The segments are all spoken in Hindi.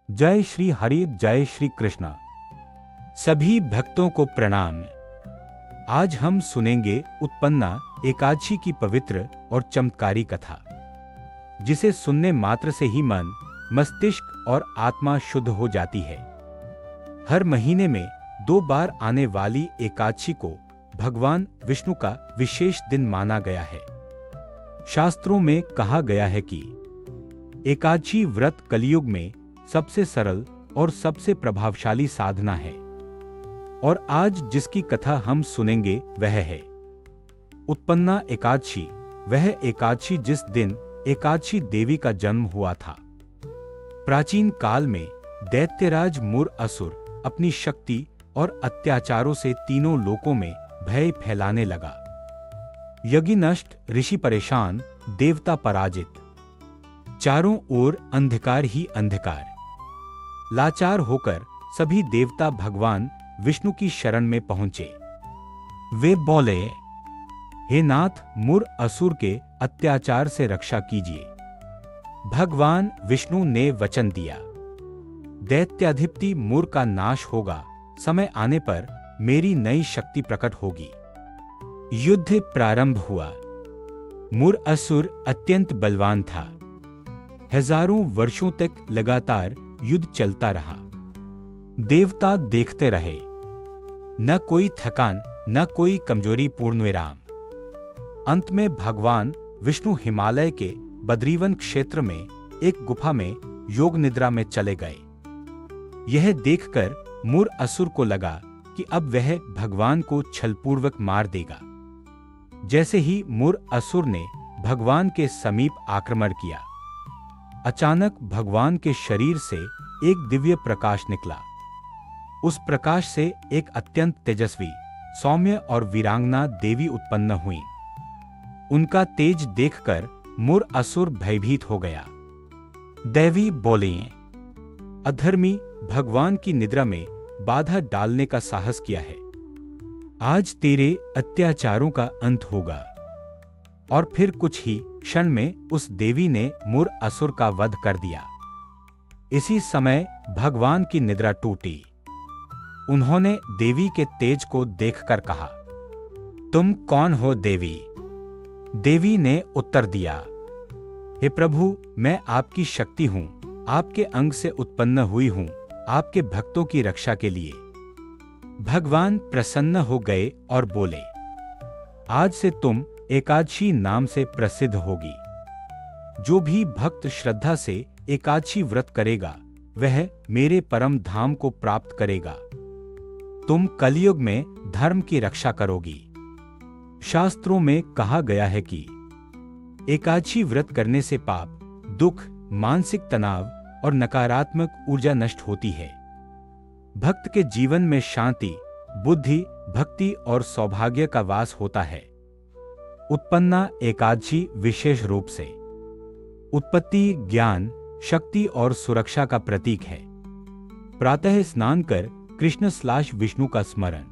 जय श्री हरि, जय श्री कृष्णा। सभी भक्तों को प्रणाम। आज हम सुनेंगे उत्पन्ना एकादशी की पवित्र और चमत्कारी कथा, जिसे सुनने मात्र से ही मन, मस्तिष्क और आत्मा शुद्ध हो जाती है। हर महीने में 2 बार आने वाली एकादशी को भगवान विष्णु का विशेष दिन माना गया है। शास्त्रों में कहा गया है कि एकादशी व्रत कलयुग में सबसे सरल और सबसे प्रभावशाली साधना है। और आज जिसकी कथा हम सुनेंगे वह है उत्पन्ना एकादशी, वह एकादशी जिस दिन एकादशी देवी का जन्म हुआ था। प्राचीन काल में दैत्यराज मुर असुर अपनी शक्ति और अत्याचारों से तीनों लोकों में भय फैलाने लगा। यज्ञ नष्ट, ऋषि परेशान, देवता पराजित, चारों ओर अंधकार ही अंधकार। लाचार होकर सभी देवता भगवान विष्णु की शरण में पहुंचे। वे बोले, हे नाथ, मुर असुर के अत्याचार से रक्षा कीजिए। भगवान विष्णु ने वचन दिया, दैत्याधिपति मुर का नाश होगा, समय आने पर मेरी नई शक्ति प्रकट होगी। युद्ध प्रारंभ हुआ। मुर असुर अत्यंत बलवान था। हजारों वर्षों तक लगातार युद्ध चलता रहा। देवता देखते रहे, न कोई थकान, न कोई कमजोरी, पूर्ण विराम। अंत में भगवान विष्णु हिमालय के बद्रीवन क्षेत्र में एक गुफा में योग निद्रा में चले गए। यह देखकर मुर असुर को लगा कि अब वह भगवान को छलपूर्वक मार देगा। जैसे ही मुर असुर ने भगवान के समीप आक्रमण किया, अचानक भगवान के शरीर से एक दिव्य प्रकाश निकला। उस प्रकाश से एक अत्यंत तेजस्वी, सौम्य और वीरांगना देवी उत्पन्न हुई। उनका तेज देखकर मुर असुर भयभीत हो गया। देवी बोली, अधर्मी, भगवान की निद्रा में बाधा डालने का साहस किया है। आज तेरे अत्याचारों का अंत होगा। और फिर कुछ ही क्षण में उस देवी ने मुर असुर का वध कर दिया। इसी समय भगवान की निद्रा टूटी। उन्होंने देवी के तेज को देखकर कहा, तुम कौन हो देवी? देवी ने उत्तर दिया, हे प्रभु, मैं आपकी शक्ति हूं, आपके अंग से उत्पन्न हुई हूं, आपके भक्तों की रक्षा के लिए। भगवान प्रसन्न हो गए और बोले, आज से तुम एकादशी नाम से प्रसिद्ध होगी। जो भी भक्त श्रद्धा से एकादशी व्रत करेगा वह मेरे परम धाम को प्राप्त करेगा। तुम कलयुग में धर्म की रक्षा करोगी। शास्त्रों में कहा गया है कि एकादशी व्रत करने से पाप, दुख, मानसिक तनाव और नकारात्मक ऊर्जा नष्ट होती है। भक्त के जीवन में शांति, बुद्धि, भक्ति और सौभाग्य का वास होता है। उत्पन्ना एकादशी विशेष रूप से उत्पत्ति, ज्ञान, शक्ति और सुरक्षा का प्रतीक है। प्रातः स्नान कर कृष्ण विष्णु का स्मरण।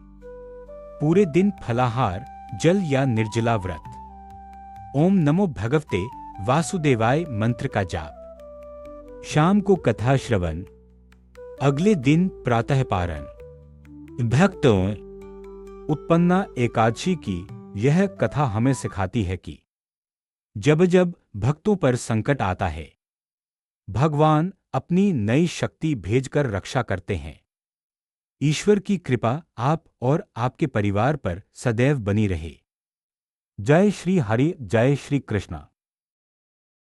पूरे दिन फलाहार, जल या निर्जला व्रत। ओम नमो भगवते वासुदेवाय मंत्र का जाप। शाम को कथा श्रवण। अगले दिन प्रातः पारण। भक्तों, उत्पन्ना एकादशी की यह कथा हमें सिखाती है कि जब जब भक्तों पर संकट आता है, भगवान अपनी नई शक्ति भेजकर रक्षा करते हैं। ईश्वर की कृपा आप और आपके परिवार पर सदैव बनी रहे। जय श्री हरि, जय श्री कृष्णा।